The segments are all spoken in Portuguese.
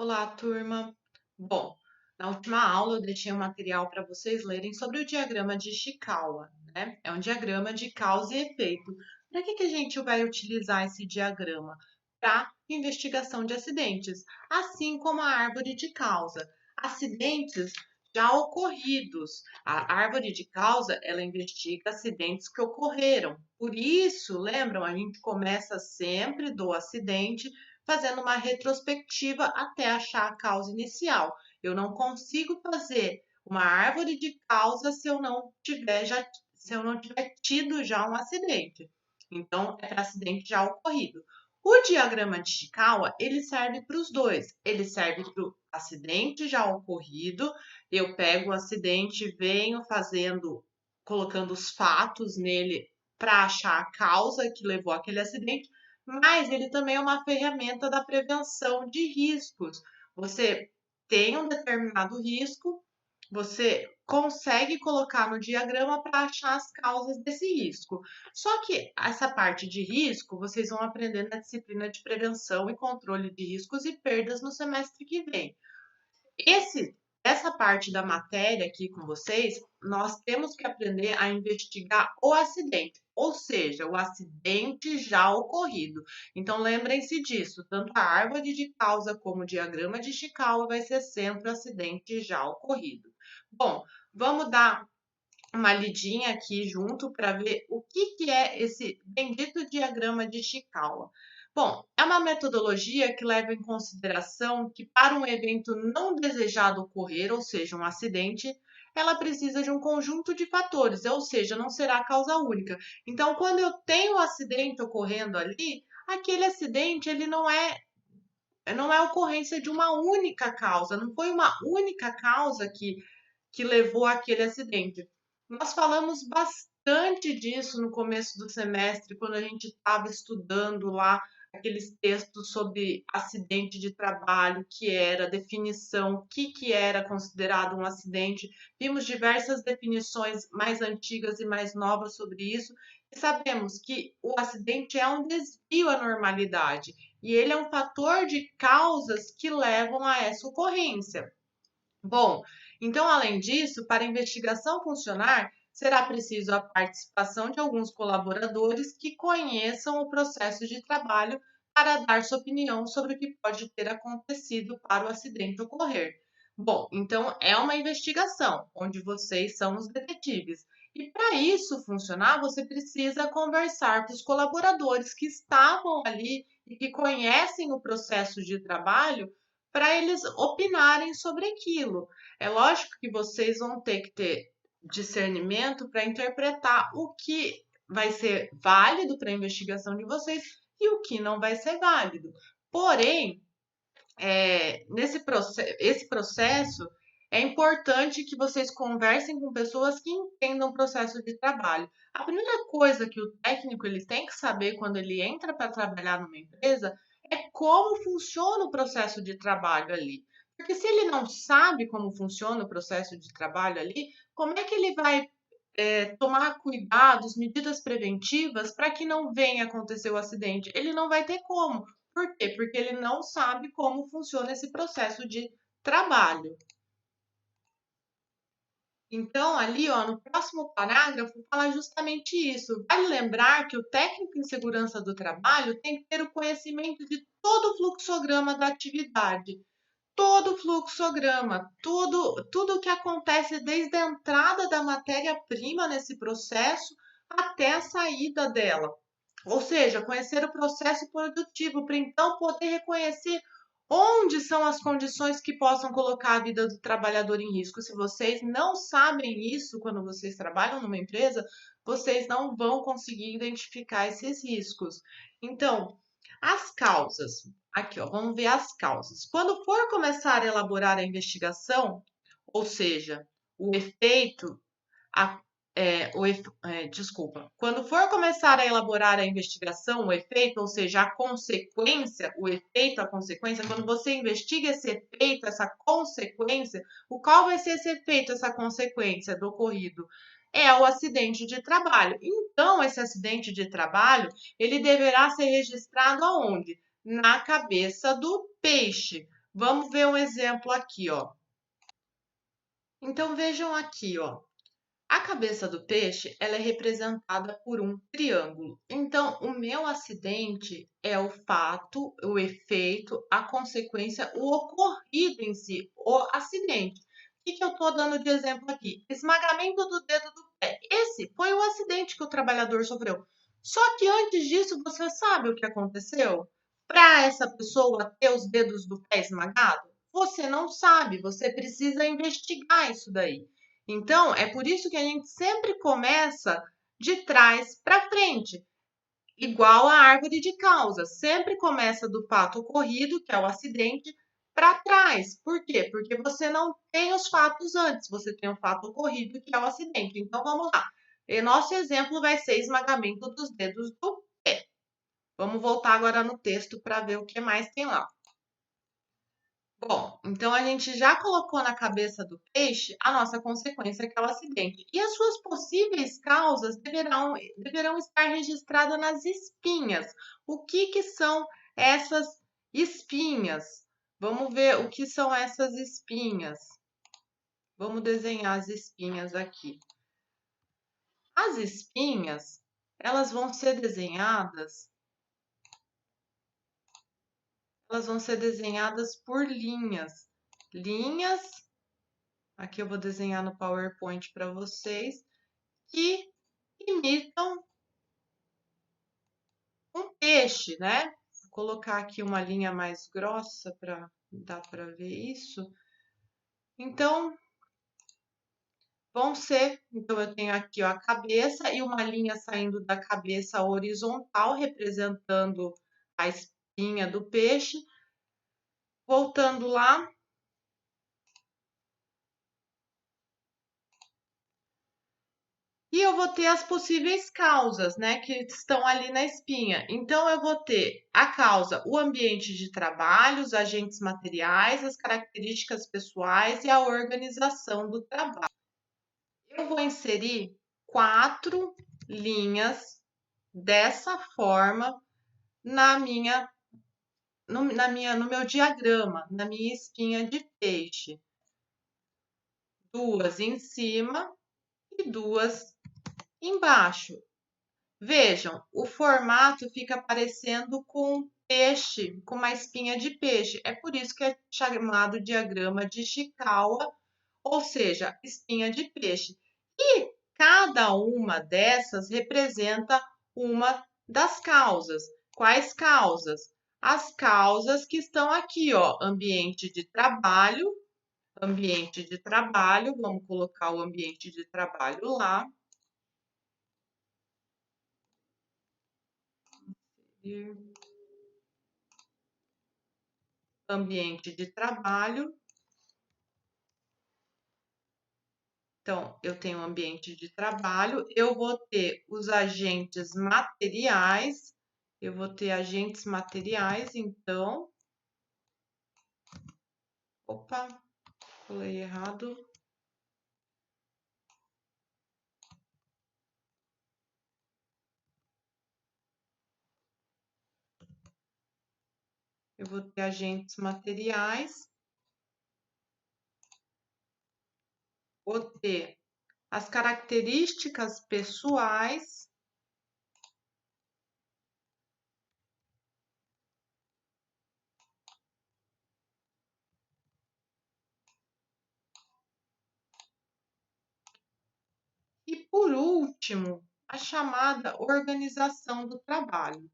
Olá, turma. Bom, na última aula eu deixei um material para vocês lerem sobre o diagrama de Ishikawa, né? É um diagrama de causa e efeito. Para que a gente vai utilizar esse diagrama? Para investigação de acidentes, assim como a árvore de causa. Acidentes já ocorridos. A árvore de causa, ela investiga acidentes que ocorreram. Por isso, lembram, a gente começa sempre do acidente fazendo uma retrospectiva até achar a causa inicial. Eu não consigo fazer uma árvore de causa se eu não tiver tido já um acidente. Então, é para acidente já ocorrido. O diagrama de Chikawa, ele serve para os dois. Ele serve para o acidente já ocorrido. Eu pego o acidente, venho colocando os fatos nele para achar a causa que levou aquele acidente, mas ele também é uma ferramenta da prevenção de riscos. Você tem um determinado risco, você consegue colocar no diagrama para achar as causas desse risco. Só que essa parte de risco vocês vão aprender na disciplina de prevenção e controle de riscos e perdas no semestre que vem. Essa parte da matéria aqui com vocês, nós temos que aprender a investigar o acidente, ou seja, o acidente já ocorrido. Então, lembrem-se disso, tanto a árvore de causa como o diagrama de Chikawa vai ser sempre o acidente já ocorrido. Bom, vamos dar uma lidinha aqui junto para ver o que é esse bendito diagrama de Chikawa. Bom, é uma metodologia que leva em consideração que para um evento não desejado ocorrer, ou seja, um acidente, ela precisa de um conjunto de fatores, ou seja, não será causa única. Então, quando eu tenho um acidente ocorrendo ali, aquele acidente ele não é ocorrência de uma única causa, não foi uma única causa que levou àquele acidente. Nós falamos bastante disso no começo do semestre, quando a gente estava estudando lá aqueles textos sobre acidente de trabalho, que era a definição, que era considerado um acidente. Vimos diversas definições mais antigas e mais novas sobre isso, e sabemos que o acidente é um desvio à normalidade, e ele é um fator de causas que levam a essa ocorrência. Bom, então, além disso, para a investigação funcionar, será preciso a participação de alguns colaboradores que conheçam o processo de trabalho para dar sua opinião sobre o que pode ter acontecido para o acidente ocorrer. Bom, então é uma investigação onde vocês são os detetives. E para isso funcionar, você precisa conversar com os colaboradores que estavam ali e que conhecem o processo de trabalho para eles opinarem sobre aquilo. É lógico que vocês vão ter que ter discernimento para interpretar o que vai ser válido para a investigação de vocês e o que não vai ser válido. Porém, esse processo é importante que vocês conversem com pessoas que entendam o processo de trabalho. A primeira coisa que o técnico ele tem que saber quando ele entra para trabalhar numa empresa é como funciona o processo de trabalho ali. Porque se ele não sabe como funciona o processo de trabalho ali, como é que ele vai tomar cuidados, medidas preventivas para que não venha acontecer o acidente? Ele não vai ter como. Por quê? Porque ele não sabe como funciona esse processo de trabalho. Então, ali, ó, no próximo parágrafo, fala justamente isso. Vale lembrar que o técnico em segurança do trabalho tem que ter o conhecimento de todo o fluxograma da atividade, todo o fluxograma, tudo o que acontece desde a entrada da matéria-prima nesse processo até a saída dela. Ou seja, conhecer o processo produtivo para então poder reconhecer onde são as condições que possam colocar a vida do trabalhador em risco. Se vocês não sabem isso quando vocês trabalham numa empresa, vocês não vão conseguir identificar esses riscos. Então, as causas. Aqui, ó, vamos ver as causas. Quando for começar a elaborar a investigação, ou seja, o efeito, a desculpa. Quando for começar a elaborar a investigação, o efeito, ou seja, a consequência, o efeito, a consequência, quando você investiga esse efeito, essa consequência, o qual vai ser esse efeito, essa consequência do ocorrido? É o acidente de trabalho. Então, esse acidente de trabalho, ele deverá ser registrado aonde? Na cabeça do peixe. Vamos ver um exemplo aqui, ó. Então vejam aqui, ó. A cabeça do peixe, ela é representada por um triângulo. Então, o meu acidente é o fato, o efeito, a consequência, o ocorrido em si, o acidente. O que eu estou dando de exemplo aqui? Esmagamento do dedo do pé. Esse foi o acidente que o trabalhador sofreu. Só que antes disso, você sabe o que aconteceu? Para essa pessoa ter os dedos do pé esmagados? Você não sabe, você precisa investigar isso daí. Então, é por isso que a gente sempre começa de trás para frente, igual a árvore de causa. Sempre começa do fato ocorrido, que é o acidente, para trás. Por quê? Porque você não tem os fatos antes, você tem o fato ocorrido, que é o acidente. Então, vamos lá. E nosso exemplo vai ser esmagamento dos dedos do pé. Vamos voltar agora no texto para ver o que mais tem lá. Bom, então a gente já colocou na cabeça do peixe a nossa consequência, que é o acidente. E as suas possíveis causas deverão estar registradas nas espinhas. O que são essas espinhas? Vamos ver o que são essas espinhas. Vamos desenhar as espinhas aqui. As espinhas, elas vão ser desenhadas por linhas. Linhas. Aqui eu vou desenhar no PowerPoint para vocês, que imitam um peixe, né? Vou colocar aqui uma linha mais grossa para dar para ver isso. Então, então eu tenho aqui ó, a cabeça e uma linha saindo da cabeça horizontal, representando a espinha do peixe. Voltando lá, e eu vou ter as possíveis causas, né, que estão ali na espinha. Então, eu vou ter a causa, o ambiente de trabalho, os agentes materiais, as características pessoais e a organização do trabalho. Eu vou inserir 4 linhas dessa forma no meu diagrama, na minha espinha de peixe. 2 em cima e 2 embaixo. Vejam, o formato fica parecendo com peixe, com uma espinha de peixe. É por isso que é chamado diagrama de Ishikawa, ou seja, espinha de peixe. E cada uma dessas representa uma das causas. Quais causas? As causas que estão aqui, ó, ambiente de trabalho, vamos colocar o ambiente de trabalho lá. Ambiente de trabalho. Então, eu tenho um ambiente de trabalho, eu vou ter os agentes materiais, então. Opa, falei errado. Eu vou ter agentes materiais, vou ter as características pessoais, e, por último, a chamada organização do trabalho.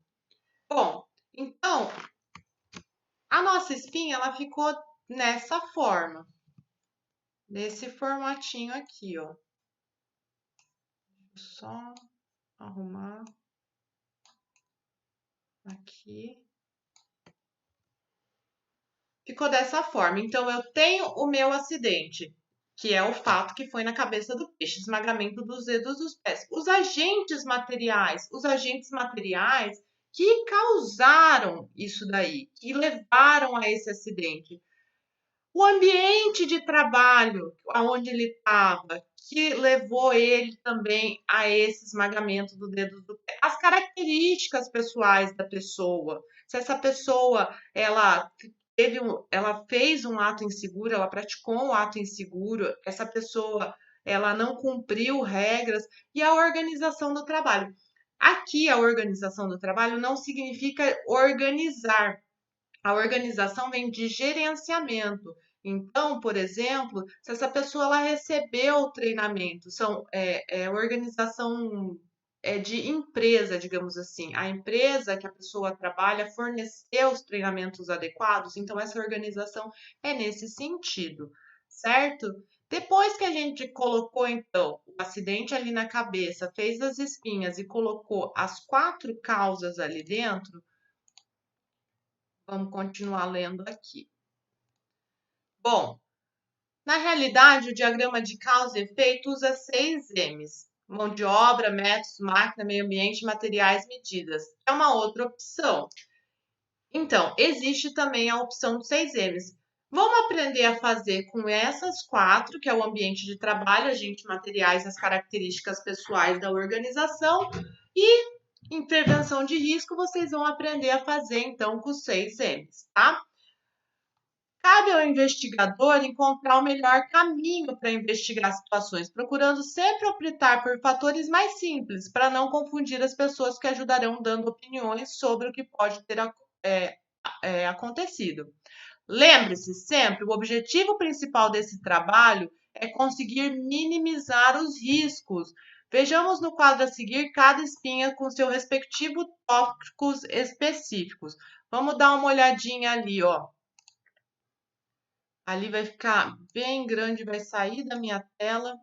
Bom, então, a nossa espinha ela ficou nessa forma, nesse formatinho aqui, ó. Só arrumar aqui. Ficou dessa forma. Então, eu tenho o meu acidente, que é o fato que foi na cabeça do peixe, esmagamento dos dedos dos pés. Os agentes materiais que causaram isso daí, que levaram a esse acidente. O ambiente de trabalho onde ele estava, que levou ele também a esse esmagamento do dedo do pé. As características pessoais da pessoa. Se essa pessoa ela ela fez um ato inseguro, ela praticou um ato inseguro, essa pessoa ela não cumpriu regras e a organização do trabalho. Aqui, a organização do trabalho não significa organizar. A organização vem de gerenciamento. Então, por exemplo, se essa pessoa ela recebeu o treinamento, organização de empresa, digamos assim. A empresa que a pessoa trabalha forneceu os treinamentos adequados, então essa organização é nesse sentido, certo? Depois que a gente colocou, então, o acidente ali na cabeça, fez as espinhas e colocou as 4 causas ali dentro, vamos continuar lendo aqui. Bom, na realidade, o diagrama de causa e efeito usa 6 M's: mão de obra, métodos, máquina, meio ambiente, materiais, medidas. É uma outra opção. Então, existe também a opção dos 6 M's. Vamos aprender a fazer com essas 4, que é o ambiente de trabalho, agentes materiais, as características pessoais da organização, e em prevenção de risco, vocês vão aprender a fazer, então, com os 6 M's, tá? Cabe ao investigador encontrar o melhor caminho para investigar situações, procurando sempre optar por fatores mais simples, para não confundir as pessoas que ajudarão dando opiniões sobre o que pode ter acontecido. Lembre-se sempre, o objetivo principal desse trabalho é conseguir minimizar os riscos. Vejamos no quadro a seguir cada espinha com seu respectivo tópicos específicos. Vamos dar uma olhadinha ali, ó. Ali vai ficar bem grande, vai sair da minha tela.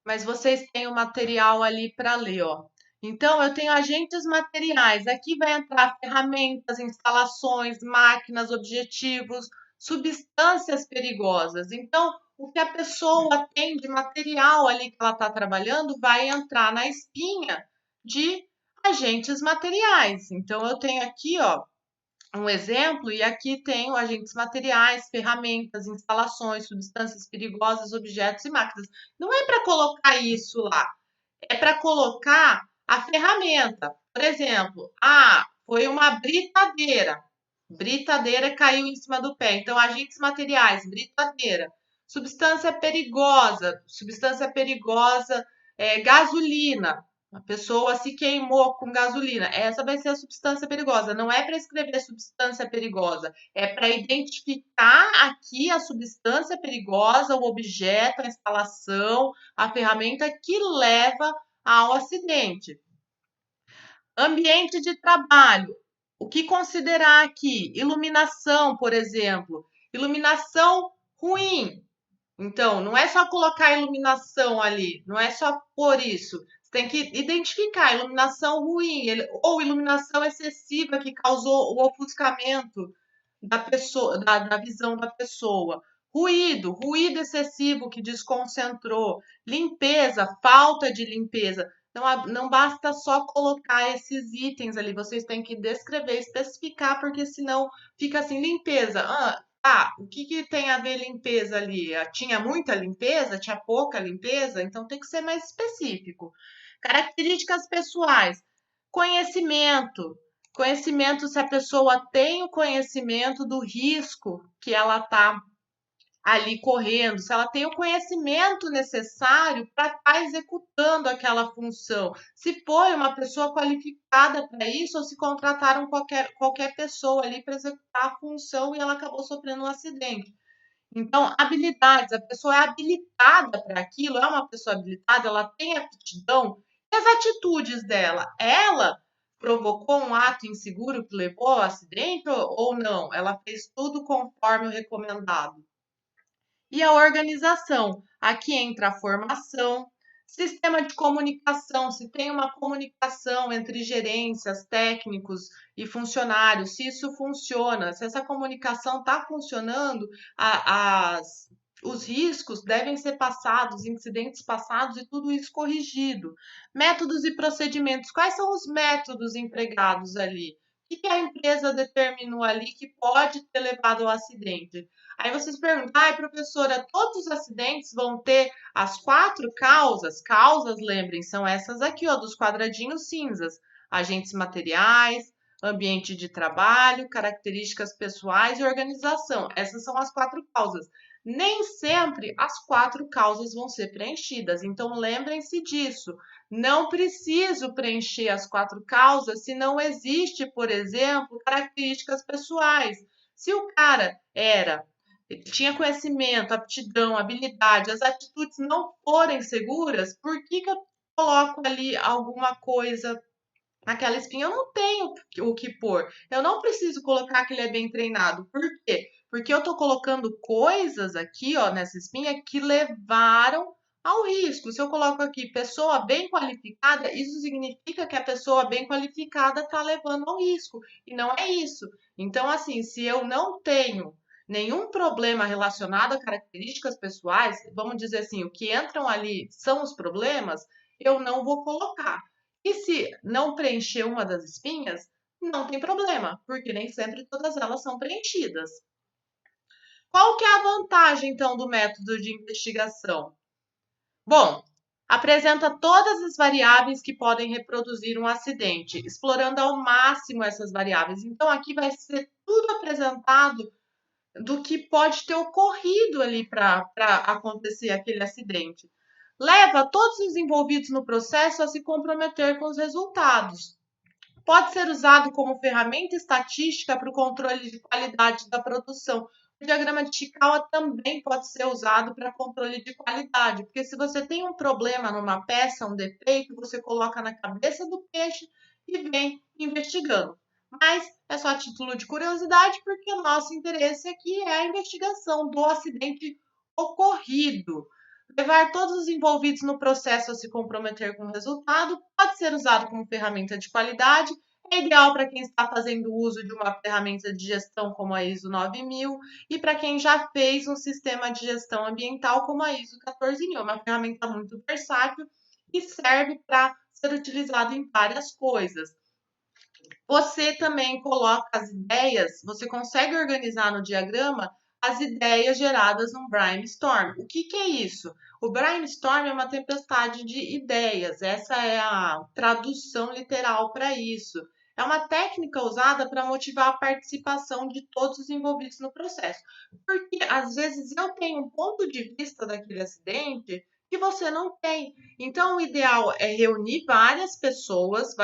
Mas vocês têm o material ali para ler, ó. Então, eu tenho agentes materiais. Aqui vai entrar ferramentas, instalações, máquinas, objetivos, substâncias perigosas. Então, o que a pessoa tem de material ali que ela está trabalhando vai entrar na espinha de agentes materiais. Então, eu tenho aqui, ó, um exemplo, e aqui tenho agentes materiais, ferramentas, instalações, substâncias perigosas, objetos e máquinas. Não é para colocar isso lá, é para colocar a ferramenta. Por exemplo, foi uma britadeira. Britadeira caiu em cima do pé. Então, agentes materiais, britadeira. Substância perigosa gasolina. A pessoa se queimou com gasolina. Essa vai ser a substância perigosa. Não é para escrever substância perigosa, é para identificar aqui a substância perigosa, o objeto, a instalação, a ferramenta que leva ao acidente. Ambiente de trabalho. O que considerar aqui? Iluminação, por exemplo. Iluminação ruim. Então, não é só colocar iluminação ali, não é só por isso. Você tem que identificar iluminação ruim ou iluminação excessiva que causou o ofuscamento da pessoa, da visão da pessoa. Ruído excessivo que desconcentrou. Limpeza, falta de limpeza. Não basta só colocar esses itens ali, vocês têm que descrever, especificar, porque senão fica assim, limpeza. O que tem a ver limpeza ali? Tinha muita limpeza? Tinha pouca limpeza? Então tem que ser mais específico. Características pessoais. Conhecimento. Conhecimento, se a pessoa tem o conhecimento do risco que ela está ali correndo, se ela tem o conhecimento necessário para estar executando aquela função, se foi uma pessoa qualificada para isso ou se contrataram qualquer pessoa ali para executar a função e ela acabou sofrendo um acidente. Então, habilidades, a pessoa é habilitada para aquilo, é uma pessoa habilitada, ela tem aptidão, e as atitudes dela, ela provocou um ato inseguro que levou ao acidente ou não? Ela fez tudo conforme o recomendado. E a organização, aqui entra a formação, sistema de comunicação, se tem uma comunicação entre gerências, técnicos e funcionários, se isso funciona, se essa comunicação está funcionando, os riscos devem ser passados, incidentes passados e tudo isso corrigido. Métodos e procedimentos, quais são os métodos empregados ali? O que a empresa determinou ali que pode ter levado ao acidente? Aí vocês perguntam, professora, todos os acidentes vão ter as 4 causas? Causas, lembrem, são essas aqui, ó, dos quadradinhos cinzas. Agentes materiais, ambiente de trabalho, características pessoais e organização. Essas são as 4 causas. Nem sempre as 4 causas vão ser preenchidas, então lembrem-se disso. Não preciso preencher as 4 causas se não existe, por exemplo, características pessoais. Se o cara tinha conhecimento, aptidão, habilidade, as atitudes não forem seguras, por que eu coloco ali alguma coisa naquela espinha? Eu não tenho o que pôr. Eu não preciso colocar que ele é bem treinado. Por quê? Porque eu estou colocando coisas aqui, ó, nessa espinha que levaram ao risco. Se eu coloco aqui pessoa bem qualificada, isso significa que a pessoa bem qualificada está levando ao risco. E não é isso. Então, assim, se eu não tenho nenhum problema relacionado a características pessoais, vamos dizer assim, o que entram ali são os problemas, eu não vou colocar. E se não preencher uma das espinhas, não tem problema, porque nem sempre todas elas são preenchidas. Qual que é a vantagem, então, do método de investigação? Bom, apresenta todas as variáveis que podem reproduzir um acidente, explorando ao máximo essas variáveis. Então, aqui vai ser tudo apresentado do que pode ter ocorrido ali para acontecer aquele acidente. Leva todos os envolvidos no processo a se comprometer com os resultados. Pode ser usado como ferramenta estatística para o controle de qualidade da produção. O diagrama de Chikawa também pode ser usado para controle de qualidade, porque se você tem um problema numa peça, um defeito, você coloca na cabeça do peixe e vem investigando. Mas é só a título de curiosidade, porque o nosso interesse aqui é a investigação do acidente ocorrido. Levar todos os envolvidos no processo a se comprometer com o resultado pode ser usado como ferramenta de qualidade. É ideal para quem está fazendo uso de uma ferramenta de gestão como a ISO 9000 e para quem já fez um sistema de gestão ambiental como a ISO 14000. É uma ferramenta muito versátil e serve para ser utilizado em várias coisas. Você também coloca as ideias, você consegue organizar no diagrama as ideias geradas num brainstorm. O que é isso? O brainstorm é uma tempestade de ideias, essa é a tradução literal para isso. É uma técnica usada para motivar a participação de todos os envolvidos no processo. Porque às vezes eu tenho um ponto de vista daquele acidente que você não tem. Então, o ideal é reunir várias pessoas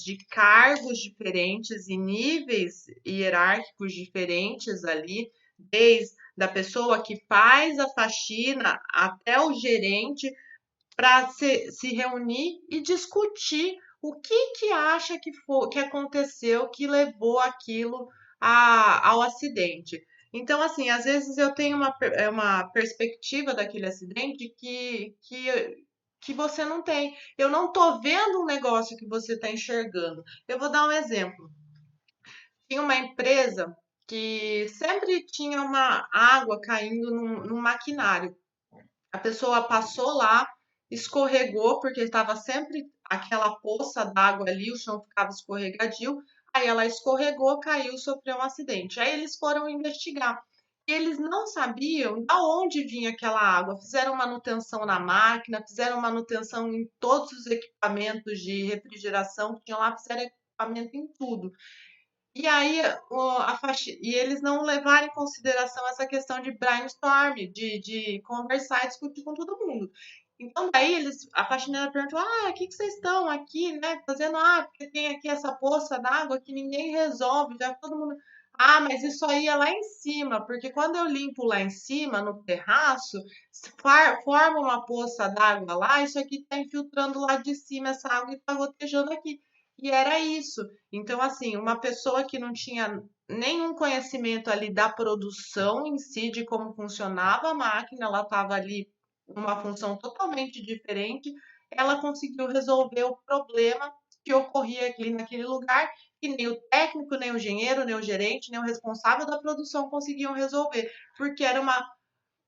de cargos diferentes e níveis hierárquicos diferentes ali, desde a pessoa que faz a faxina até o gerente, para se reunir e discutir o que acha que aconteceu, que levou aquilo ao acidente. Então, assim, às vezes eu tenho uma perspectiva daquele acidente que você não tem. Eu não estou vendo um negócio que você está enxergando. Eu vou dar um exemplo. Tinha uma empresa que sempre tinha uma água caindo num maquinário. A pessoa passou lá, escorregou, porque estava sempre aquela poça d'água ali, o chão ficava escorregadio. Aí ela escorregou, caiu, sofreu um acidente. Aí eles foram investigar. E eles não sabiam de onde vinha aquela água. Fizeram manutenção na máquina, fizeram manutenção em todos os equipamentos de refrigeração que tinham lá, fizeram equipamento em tudo. E aí, e eles não levaram em consideração essa questão de brainstorm, de conversar e discutir com todo mundo. Então, daí a faxineira perguntou: o que vocês estão aqui, né, fazendo? Porque tem aqui essa poça d'água que ninguém resolve, já todo mundo. Mas isso aí é lá em cima, porque quando eu limpo lá em cima, no terraço, forma uma poça d'água lá, isso aqui está infiltrando lá de cima essa água e está gotejando aqui. E era isso. Então, assim, uma pessoa que não tinha nenhum conhecimento ali da produção em si, de como funcionava a máquina, ela estava ali numa função totalmente diferente, ela conseguiu resolver o problema que ocorria aqui naquele lugar, e nem o técnico, nem o engenheiro, nem o gerente, nem o responsável da produção conseguiam resolver, porque era uma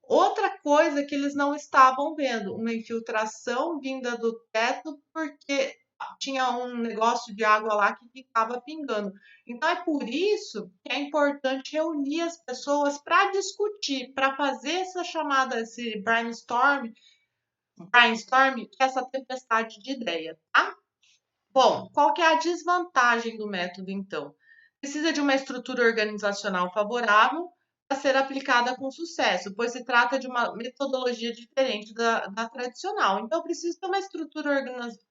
outra coisa que eles não estavam vendo, uma infiltração vinda do teto, porque tinha um negócio de água lá que ficava pingando. Então é por isso que é importante reunir as pessoas para discutir, para fazer essa chamada, esse brainstorm, que é essa tempestade de ideia, tá? Bom, qual que é a desvantagem do método, então? Precisa de uma estrutura organizacional favorável para ser aplicada com sucesso, pois se trata de uma metodologia diferente da tradicional. Então, precisa ter uma estrutura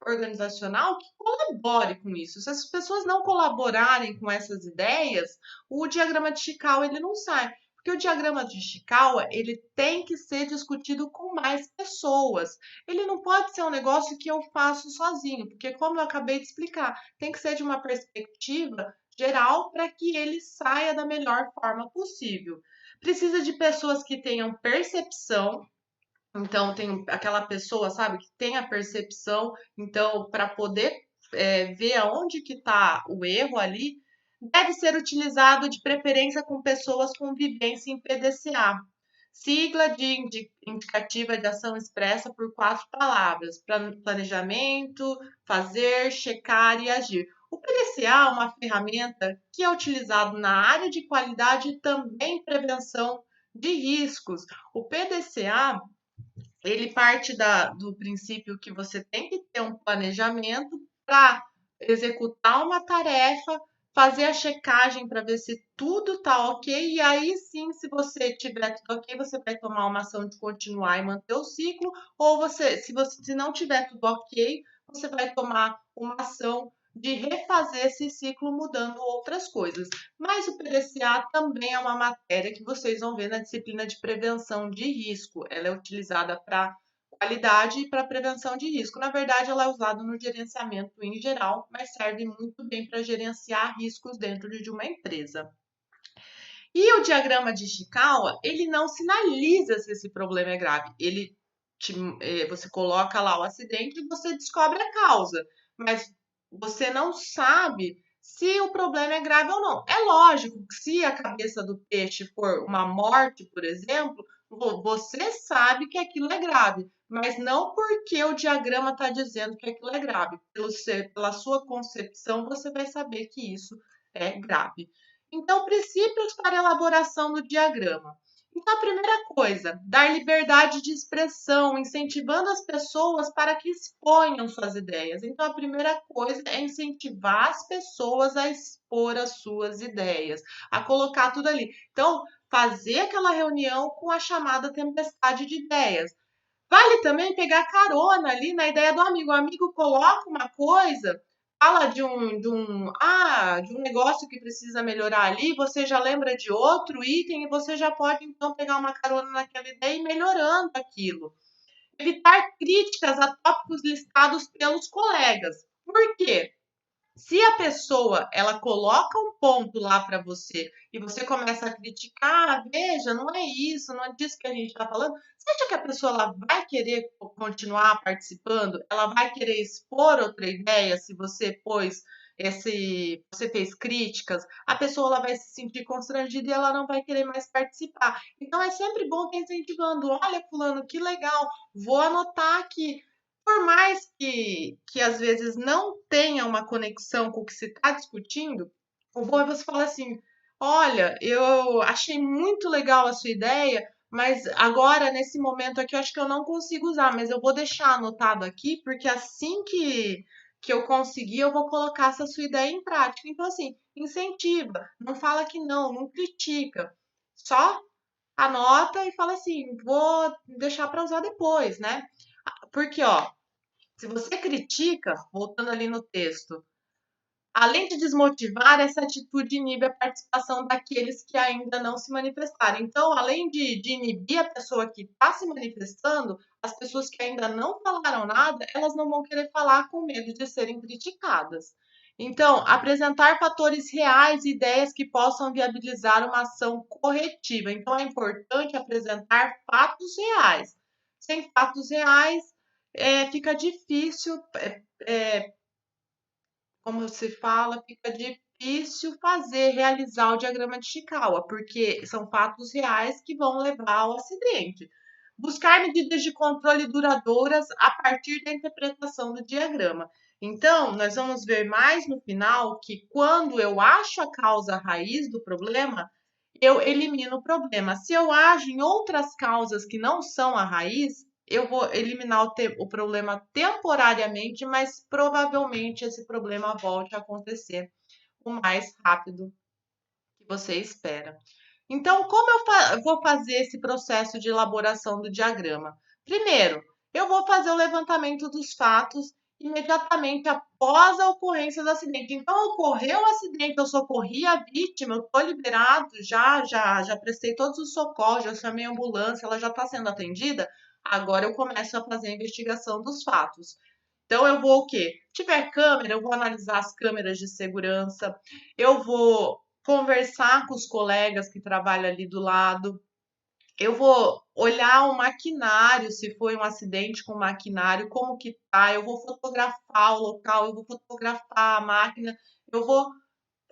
organizacional que colabore com isso. Se as pessoas não colaborarem com essas ideias, o diagrama de Chikawa ele não sai. Porque o diagrama de Chikawa ele tem que ser discutido com mais pessoas. Ele não pode ser um negócio que eu faço sozinho, porque como eu acabei de explicar, tem que ser de uma perspectiva geral para que ele saia da melhor forma possível. Precisa de pessoas que tenham percepção, então tem aquela pessoa, sabe, que tem a percepção, então para poder ver aonde que está o erro ali, deve ser utilizado de preferência com pessoas com vivência em PDCA. Sigla de indicativa de ação expressa por 4 palavras: planejamento, fazer, checar e agir. O PDCA é uma ferramenta que é utilizado na área de qualidade e também prevenção de riscos. O PDCA ele parte do princípio que você tem que ter um planejamento para executar uma tarefa, fazer a checagem para ver se tudo está ok, e aí sim, se você tiver tudo ok, você vai tomar uma ação de continuar e manter o ciclo, ou se não tiver tudo ok, você vai tomar uma ação de refazer esse ciclo mudando outras coisas. Mas o PDCA também é uma matéria que vocês vão ver na disciplina de prevenção de risco. Ela é utilizada para qualidade e para prevenção de risco. Na verdade, ela é usada no gerenciamento em geral, mas serve muito bem para gerenciar riscos dentro de uma empresa. E o diagrama de Chikawa, ele não sinaliza se esse problema é grave. Você coloca lá o acidente e você descobre a causa, mas você não sabe se o problema é grave ou não. É lógico que se a cabeça do peixe for uma morte, por exemplo, você sabe que aquilo é grave, mas não porque o diagrama está dizendo que aquilo é grave. Pela sua concepção, você vai saber que isso é grave. Então, princípios para elaboração do diagrama. Então, a primeira coisa, dar liberdade de expressão, incentivando as pessoas para que exponham suas ideias. Então, a primeira coisa é incentivar as pessoas a expor as suas ideias, a colocar tudo ali. Então, fazer aquela reunião com a chamada tempestade de ideias. Vale também pegar carona ali na ideia do amigo. O amigo coloca uma coisa, fala de um negócio que precisa melhorar ali, você já lembra de outro item e você já pode então pegar uma carona naquela ideia e ir melhorando aquilo. Evitar críticas a tópicos listados pelos colegas. Por quê? Se a pessoa ela coloca um ponto lá para você e você começa a criticar, veja, não é isso, não é disso que a gente está falando. Você acha que a pessoa ela vai querer continuar participando? Ela vai querer expor outra ideia se você fez críticas? A pessoa ela vai se sentir constrangida e ela não vai querer mais participar. Então é sempre bom estar incentivando. Olha, fulano, que legal, vou anotar aqui. Por mais que às vezes não tenha uma conexão com o que se está discutindo, o bom é você falar assim: olha, eu achei muito legal a sua ideia, mas agora, nesse momento aqui, eu acho que eu não consigo usar, mas eu vou deixar anotado aqui, porque assim que eu conseguir, eu vou colocar essa sua ideia em prática. Então, assim, incentiva, não fala que não, não critica, só anota e fala assim: vou deixar para usar depois, né? Porque, ó, se você critica, voltando ali no texto, além de desmotivar, essa atitude inibe a participação daqueles que ainda não se manifestaram. Então, além de inibir a pessoa que está se manifestando, as pessoas que ainda não falaram nada, elas não vão querer falar com medo de serem criticadas. Então, apresentar fatores reais e ideias que possam viabilizar uma ação corretiva. Então, é importante apresentar fatos reais. Sem fatos reais, fica difícil, como se fala, fica difícil realizar o diagrama de Chikawa, porque são fatos reais que vão levar ao acidente. Buscar medidas de controle duradouras a partir da interpretação do diagrama. Então, nós vamos ver mais no final que quando eu acho a causa raiz do problema, eu elimino o problema. Se eu ajo em outras causas que não são a raiz, eu vou eliminar o problema temporariamente, mas provavelmente esse problema volte a acontecer o mais rápido que você espera. Então, como eu vou fazer esse processo de elaboração do diagrama? Primeiro, eu vou fazer o levantamento dos fatos imediatamente após a ocorrência do acidente. Então, ocorreu o acidente, eu socorri a vítima, eu estou liberado, já prestei todos os socorros, já chamei a ambulância, ela já está sendo atendida. Agora eu começo a fazer a investigação dos fatos. Então, eu vou o quê? Se tiver câmera, eu vou analisar as câmeras de segurança, eu vou conversar com os colegas que trabalham ali do lado, eu vou olhar o maquinário, se foi um acidente com o maquinário, como que tá, eu vou fotografar o local, eu vou fotografar a máquina, eu vou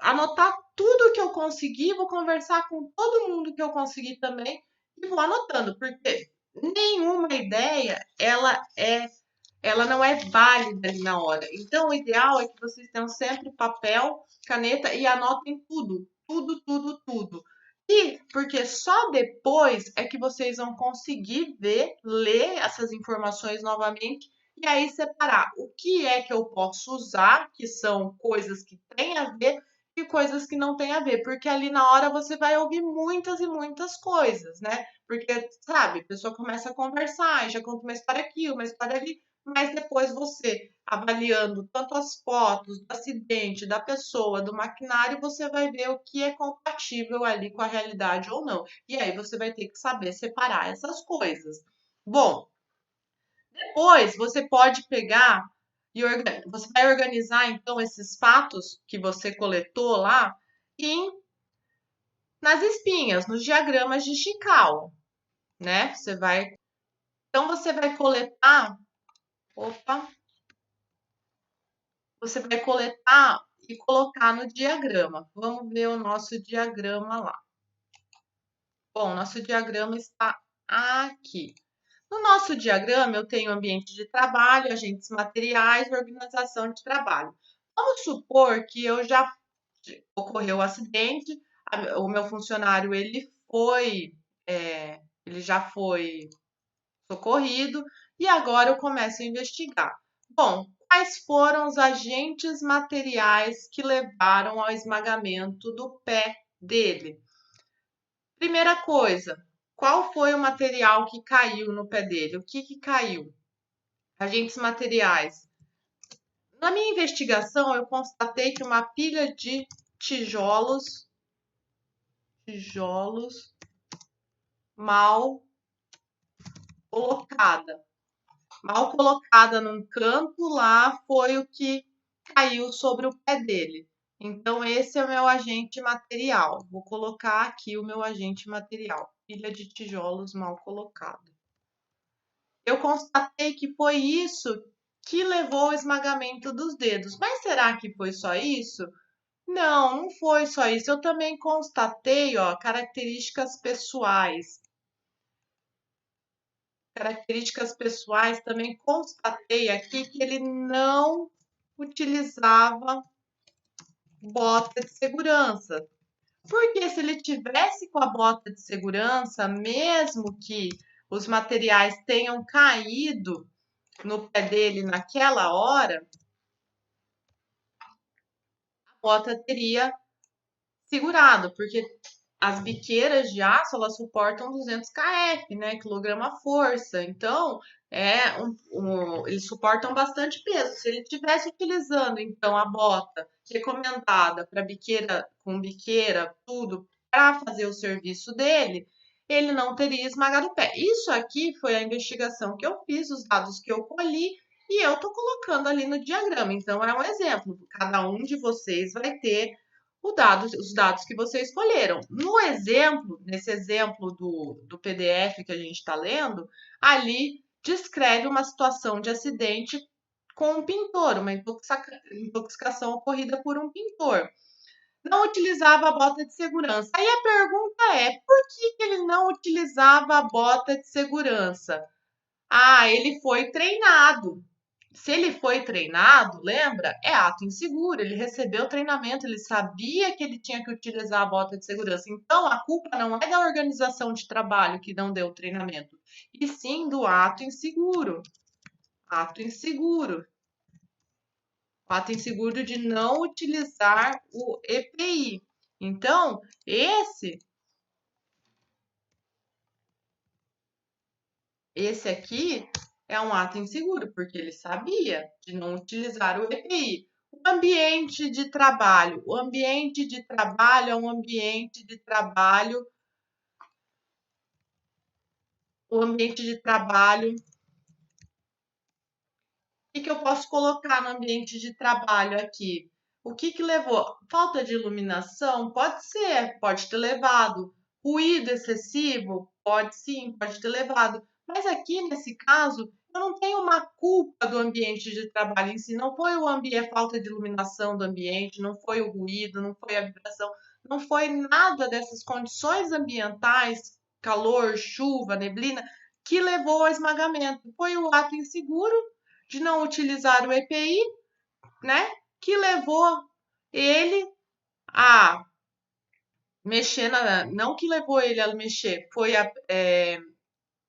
anotar tudo que eu conseguir, vou conversar com todo mundo que eu conseguir também e vou anotando, porque nenhuma ideia ela não é válida ali na hora. Então, o ideal é que vocês tenham sempre papel, caneta e anotem tudo, tudo, tudo, tudo. E porque só depois é que vocês vão conseguir ver, ler essas informações novamente e aí separar o que é que eu posso usar, que são coisas que têm a ver e coisas que não têm a ver, porque ali na hora você vai ouvir muitas e muitas coisas, né? Porque, sabe, a pessoa começa a conversar, e já conta uma história aqui, uma história ali, mas depois você, avaliando tanto as fotos do acidente, da pessoa, do maquinário, você vai ver o que é compatível ali com a realidade ou não. E aí você vai ter que saber separar essas coisas. Bom, depois você pode pegar e você vai organizar então esses fatos que você coletou lá nas espinhas, nos diagramas de Chicao, né? Então você vai coletar, opa, você vai coletar e colocar no diagrama. Vamos ver o nosso diagrama lá. Bom, nosso diagrama está aqui. No nosso diagrama, eu tenho ambiente de trabalho, agentes materiais e organização de trabalho. Vamos supor que ocorreu o acidente, o meu funcionário ele já foi socorrido e agora eu começo a investigar. Bom, quais foram os agentes materiais que levaram ao esmagamento do pé dele? Primeira coisa, qual foi o material que caiu no pé dele? O que caiu? Agentes materiais. Na minha investigação, eu constatei que uma pilha de tijolos mal colocada. Mal colocada num canto lá foi o que caiu sobre o pé dele. Então, esse é o meu agente material. Vou colocar aqui o meu agente material. Pilha de tijolos mal colocada. Eu constatei que foi isso que levou ao esmagamento dos dedos. Mas será que foi só isso? Não, não foi só isso. Eu também constatei, ó, características pessoais. Características pessoais, também constatei aqui que ele não utilizava bota de segurança. Porque se ele tivesse com a bota de segurança, mesmo que os materiais tenham caído no pé dele naquela hora, a bota teria segurado, porque as biqueiras de aço elas suportam 200 kf, né, quilograma força. Então, eles suportam bastante peso. Se ele estivesse utilizando então a bota recomendada para biqueira com biqueira, tudo para fazer o serviço dele, ele não teria esmagado o pé. Isso aqui foi a investigação que eu fiz, os dados que eu colhi e eu estou colocando ali no diagrama. Então, é um exemplo. Cada um de vocês vai ter os dados que você escolheram. Nesse exemplo do PDF que a gente está lendo, ali descreve uma situação de acidente com um pintor, uma intoxicação ocorrida por um pintor. Não utilizava a bota de segurança. Aí a pergunta é, por que ele não utilizava a bota de segurança? Ah, ele foi treinado. Se ele foi treinado, lembra? É ato inseguro. Ele recebeu treinamento, ele sabia que ele tinha que utilizar a bota de segurança. Então, a culpa não é da organização de trabalho que não deu treinamento, e sim do ato inseguro. Ato inseguro. O ato inseguro de não utilizar o EPI. Então, esse aqui é um ato inseguro, porque ele sabia de não utilizar o EPI. O ambiente de trabalho. O ambiente de trabalho é um ambiente de trabalho. O ambiente de trabalho. O que eu posso colocar no ambiente de trabalho aqui? O que levou? Falta de iluminação? Pode ser, pode ter levado. Ruído excessivo? Pode sim, pode ter levado. Mas aqui nesse caso, eu não tenho uma culpa do ambiente de trabalho em si. Não foi o ambiente, a falta de iluminação do ambiente, não foi o ruído, não foi a vibração, não foi nada dessas condições ambientais, calor, chuva, neblina, que levou ao esmagamento. Foi o ato inseguro de não utilizar o EPI, né? Que levou ele a mexer não que levou ele a mexer, foi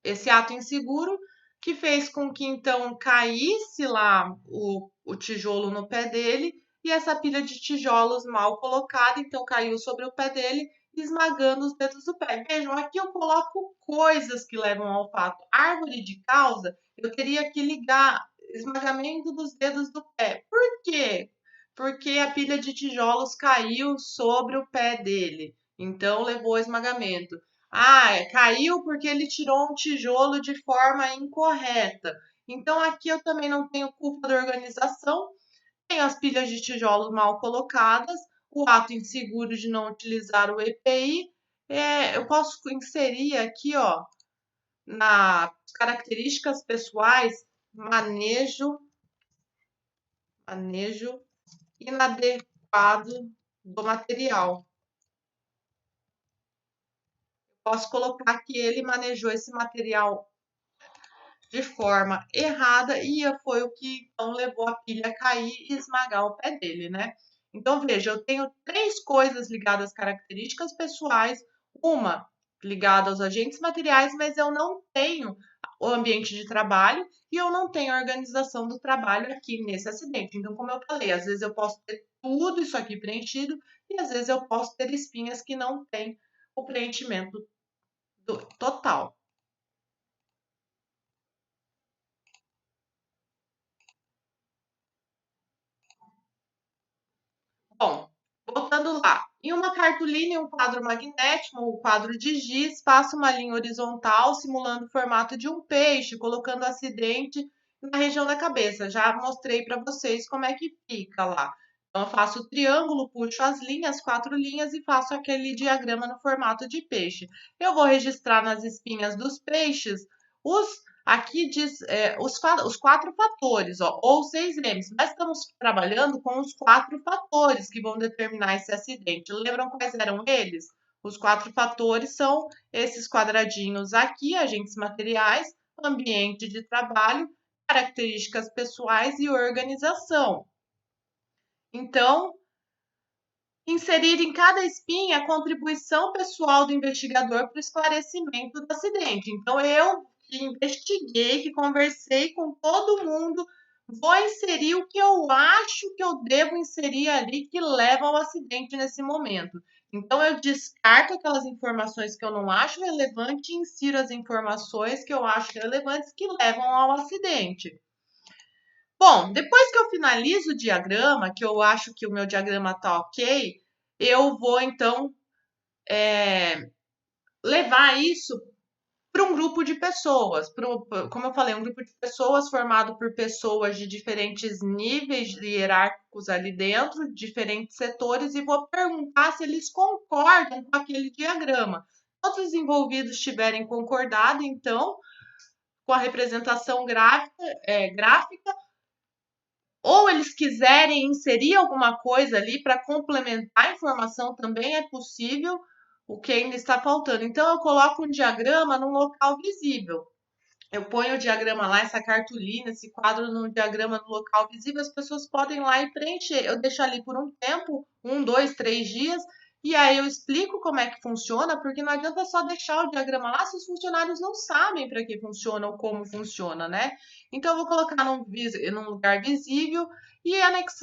esse ato inseguro que fez com que então caísse lá o tijolo no pé dele e essa pilha de tijolos mal colocada, então caiu sobre o pé dele, esmagando os dedos do pé. Vejam, aqui eu coloco coisas que levam ao fato. Árvore de causa, eu teria que ligar esmagamento dos dedos do pé. Por quê? Porque a pilha de tijolos caiu sobre o pé dele, então levou ao esmagamento. Ah, caiu porque ele tirou um tijolo de forma incorreta. Então aqui eu também não tenho culpa da organização, tenho as pilhas de tijolos mal colocadas, o ato inseguro de não utilizar o EPI. Eu posso inserir aqui, ó, nas características pessoais, manejo inadequado do material. Posso colocar que ele manejou esse material de forma errada e foi o que então levou a pilha a cair e esmagar o pé dele, né? Então, veja, eu tenho três coisas ligadas às características pessoais, uma ligada aos agentes materiais, mas eu não tenho o ambiente de trabalho e eu não tenho a organização do trabalho aqui nesse acidente. Então, como eu falei, às vezes eu posso ter tudo isso aqui preenchido e às vezes eu posso ter espinhas que não têm o preenchimento total. Bom, voltando lá. Em uma cartolina e um quadro magnético, ou quadro de giz, faça uma linha horizontal simulando o formato de um peixe, colocando o acidente na região da cabeça. Já mostrei para vocês como é que fica lá. Então, eu faço o triângulo, puxo as linhas, 4 linhas e faço aquele diagrama no formato de peixe. Eu vou registrar nas espinhas dos peixes os aqui diz os 4 fatores, ó, ou 6Ms. Nós estamos trabalhando com os 4 fatores que vão determinar esse acidente. Lembram quais eram eles? Os 4 fatores são esses quadradinhos aqui, agentes materiais, ambiente de trabalho, características pessoais e organização. Então, inserir em cada espinha a contribuição pessoal do investigador para o esclarecimento do acidente. Então, eu que investiguei, que conversei com todo mundo, vou inserir o que eu acho que eu devo inserir ali que leva ao acidente nesse momento. Então, eu descarto aquelas informações que eu não acho relevante e insiro as informações que eu acho relevantes que levam ao acidente. Bom, depois que eu finalizo o diagrama, que eu acho que o meu diagrama está ok, eu vou então levar isso para um grupo de pessoas. Como eu falei, um grupo de pessoas formado por pessoas de diferentes níveis hierárquicos ali dentro, diferentes setores, e vou perguntar se eles concordam com aquele diagrama. Todos os envolvidos tiverem concordado, então, com a representação gráfica, ou eles quiserem inserir alguma coisa ali para complementar a informação, também é possível, o que ainda está faltando. Então, eu coloco um diagrama num local visível. eu ponho o diagrama lá, essa cartolina, esse quadro no diagrama no local visível, as pessoas podem ir lá e preencher. Eu deixo ali por um tempo, 1, 2, 3 dias, e aí eu explico como é que funciona, porque não adianta só deixar o diagrama lá se os funcionários não sabem para que funciona ou como funciona, né? Então, eu vou colocar num lugar visível e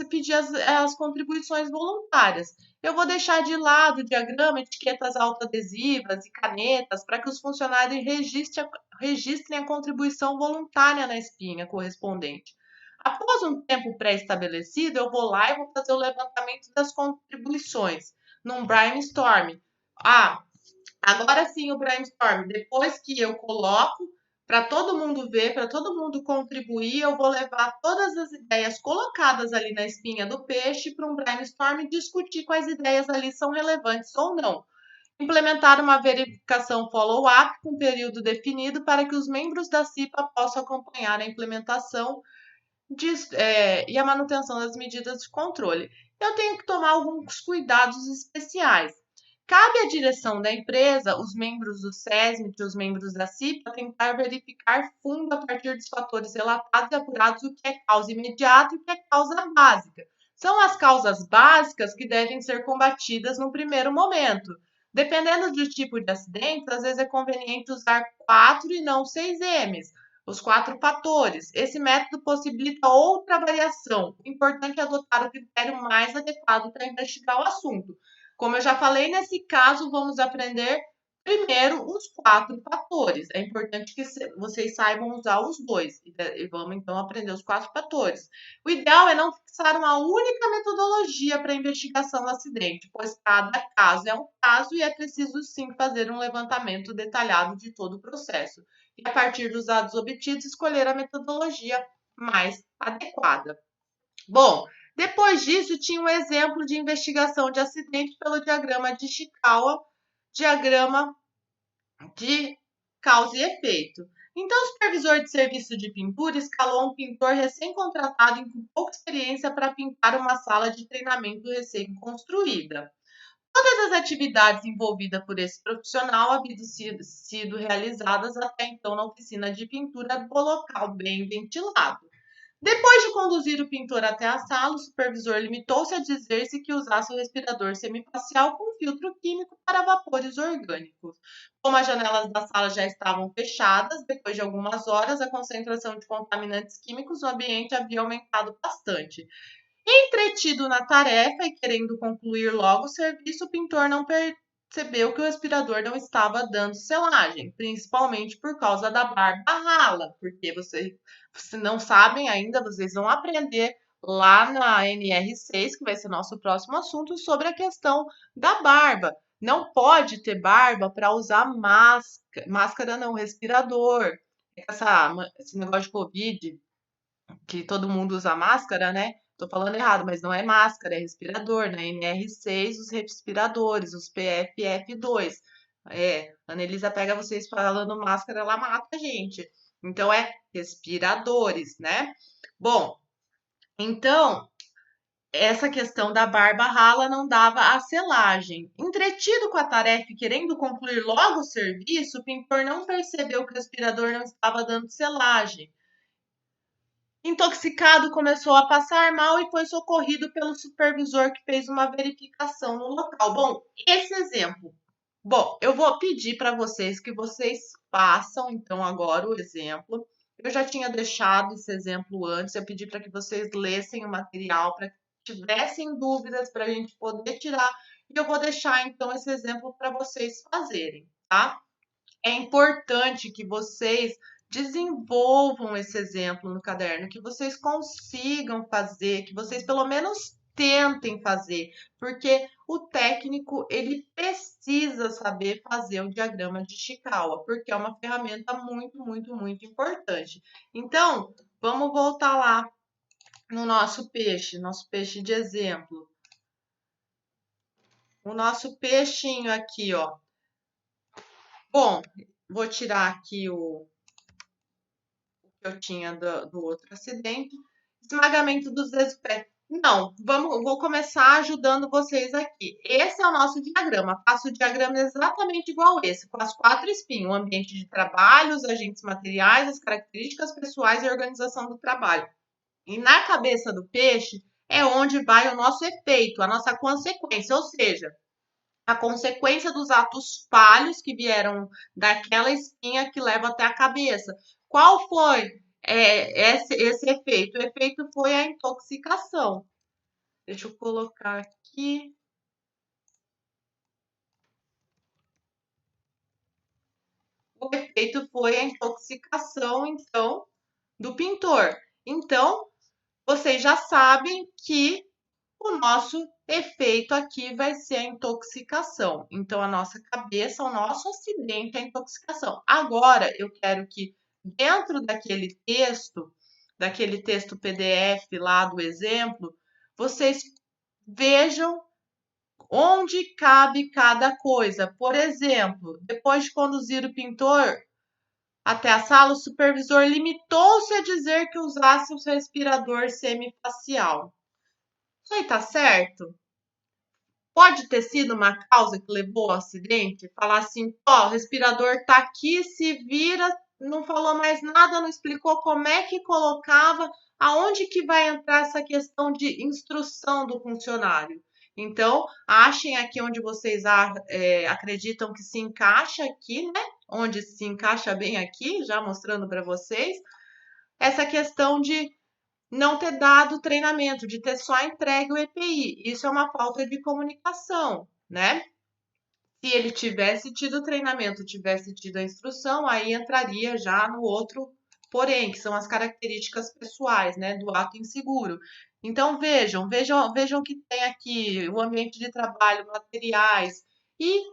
pedir as contribuições voluntárias. Eu vou deixar de lado o diagrama, etiquetas autoadesivas e canetas para que os funcionários registrem a contribuição voluntária na espinha correspondente. Após um tempo pré-estabelecido, eu vou lá e vou fazer o levantamento das contribuições num brainstorm. Ah, agora sim o brainstorm. Depois que eu coloco para todo mundo ver, para todo mundo contribuir, eu vou levar todas as ideias colocadas ali na espinha do peixe para um brainstorm e discutir quais ideias ali são relevantes ou não. Implementar uma verificação follow-up com período definido para que os membros da CIPA possam acompanhar a implementação e a manutenção das medidas de controle. Eu tenho que tomar alguns cuidados especiais. Cabe à direção da empresa, os membros do SESMIT e os membros da CIPA tentar verificar fundo a partir dos fatores relatados e apurados o que é causa imediata e o que é causa básica. São as causas básicas que devem ser combatidas no primeiro momento. Dependendo do tipo de acidente, às vezes é conveniente usar 4 e não 6 M's, os 4 fatores. Esse método possibilita outra variação. O importante é adotar o critério mais adequado para investigar o assunto. Como eu já falei, nesse caso, vamos aprender primeiro os 4 fatores. É importante que vocês saibam usar os dois. E vamos então aprender os 4 fatores. O ideal é não fixar uma única metodologia para a investigação do acidente, pois cada caso é um caso e é preciso sim fazer um levantamento detalhado de todo o processo. E a partir dos dados obtidos, escolher a metodologia mais adequada. Bom, depois disso, tinha um exemplo de investigação de acidente pelo diagrama de Chikawa, diagrama de causa e efeito. Então, o supervisor de serviço de pintura escalou um pintor recém-contratado e com pouca experiência para pintar uma sala de treinamento recém-construída. Todas as atividades envolvidas por esse profissional haviam sido realizadas até então na oficina de pintura do local bem ventilado. Depois de conduzir o pintor até a sala, o supervisor limitou-se a dizer-se que usasse o respirador semifacial com filtro químico para vapores orgânicos. Como as janelas da sala já estavam fechadas, depois de algumas horas, a concentração de contaminantes químicos no ambiente havia aumentado bastante. Entretido na tarefa e querendo concluir logo o serviço, o pintor não percebeu que o respirador não estava dando selagem, principalmente por causa da barba rala, porque vocês se não sabem ainda, vocês vão aprender lá na NR6, que vai ser nosso próximo assunto, sobre a questão da barba. Não pode ter barba para usar máscara, máscara não, respirador. Esse negócio de Covid, que todo mundo usa máscara, né? Tô falando errado, mas não é máscara, é respirador, né? NR6, os respiradores, os PFF2. A Anelisa pega vocês falando máscara, ela mata a gente. Então, é respiradores, né? Bom, então, essa questão da barba rala não dava a selagem. Entretido com a tarefa e querendo concluir logo o serviço, o pintor não percebeu que o respirador não estava dando selagem. Intoxicado, começou a passar mal e foi socorrido pelo supervisor que fez uma verificação no local. Bom, esse exemplo. Bom, eu vou pedir para vocês que vocês façam então agora o exemplo. Eu já tinha deixado esse exemplo antes, eu pedi para que vocês lessem o material, para que tivessem dúvidas para a gente poder tirar. E eu vou deixar então esse exemplo para vocês fazerem, tá? É importante que vocês desenvolvam esse exemplo no caderno, que vocês consigam fazer, que vocês pelo menos tentem fazer, porque o técnico ele precisa saber fazer o diagrama de Chikawa, porque é uma ferramenta muito, muito, muito importante. Então, vamos voltar lá no nosso peixe de exemplo. O nosso peixinho aqui, ó. Bom, vou tirar aqui o que eu tinha do outro acidente. Esmagamento dos Não, vou começar ajudando vocês aqui. Esse é o nosso diagrama. Faço o diagrama exatamente igual esse, com as 4 espinhas: o ambiente de trabalho, os agentes materiais, as características pessoais e a organização do trabalho. E na cabeça do peixe é onde vai o nosso efeito, a nossa consequência, ou seja, a consequência dos atos falhos que vieram daquela espinha que leva até a cabeça. Qual foi esse efeito? O efeito foi a intoxicação. Deixa eu colocar aqui. O efeito foi a intoxicação, então, do pintor. Então, vocês já sabem que o nosso efeito aqui vai ser a intoxicação. Então, a nossa cabeça, o nosso acidente é a intoxicação. Agora, eu quero que dentro daquele texto PDF lá do exemplo, vocês vejam onde cabe cada coisa. Por exemplo, depois de conduzir o pintor até a sala, o supervisor limitou-se a dizer que usasse o respirador semifacial. Isso aí tá certo? Pode ter sido uma causa que levou ao acidente? Falar assim, ó, o respirador tá aqui, se vira, não falou mais nada, não explicou como é que colocava, aonde que vai entrar essa questão de instrução do funcionário. Então, achem aqui onde vocês acreditam que se encaixa aqui, né? Onde se encaixa bem aqui, já mostrando para vocês, essa questão de não ter dado treinamento, de ter só entregue o EPI. Isso é uma falta de comunicação, né? Se ele tivesse tido treinamento, tivesse tido a instrução, aí entraria já no outro porém, que são as características pessoais, né, do ato inseguro. Então vejam que tem aqui o ambiente de trabalho, materiais e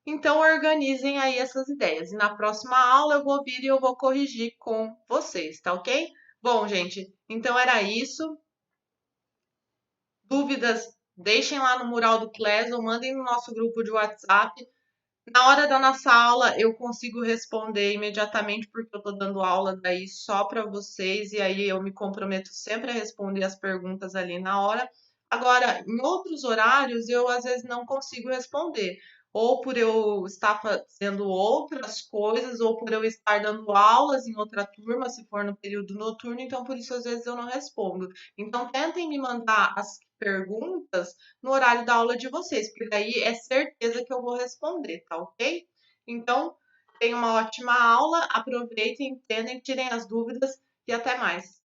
então organizem aí essas ideias. E na próxima aula eu vou vir e eu vou corrigir com vocês, tá ok? Bom, gente, então era isso. Dúvidas, deixem lá no mural do Class ou mandem no nosso grupo de WhatsApp. Na hora da nossa aula, eu consigo responder imediatamente, porque eu estou dando aula daí só para vocês, e aí eu me comprometo sempre a responder as perguntas ali na hora. Agora, em outros horários, eu às vezes não consigo responder, ou por eu estar fazendo outras coisas, ou por eu estar dando aulas em outra turma, se for no período noturno, então por isso às vezes eu não respondo. Então, tentem me mandar as perguntas no horário da aula de vocês, porque daí é certeza que eu vou responder, tá ok? Então, tenham uma ótima aula, aproveitem, entendem, tirem as dúvidas e até mais.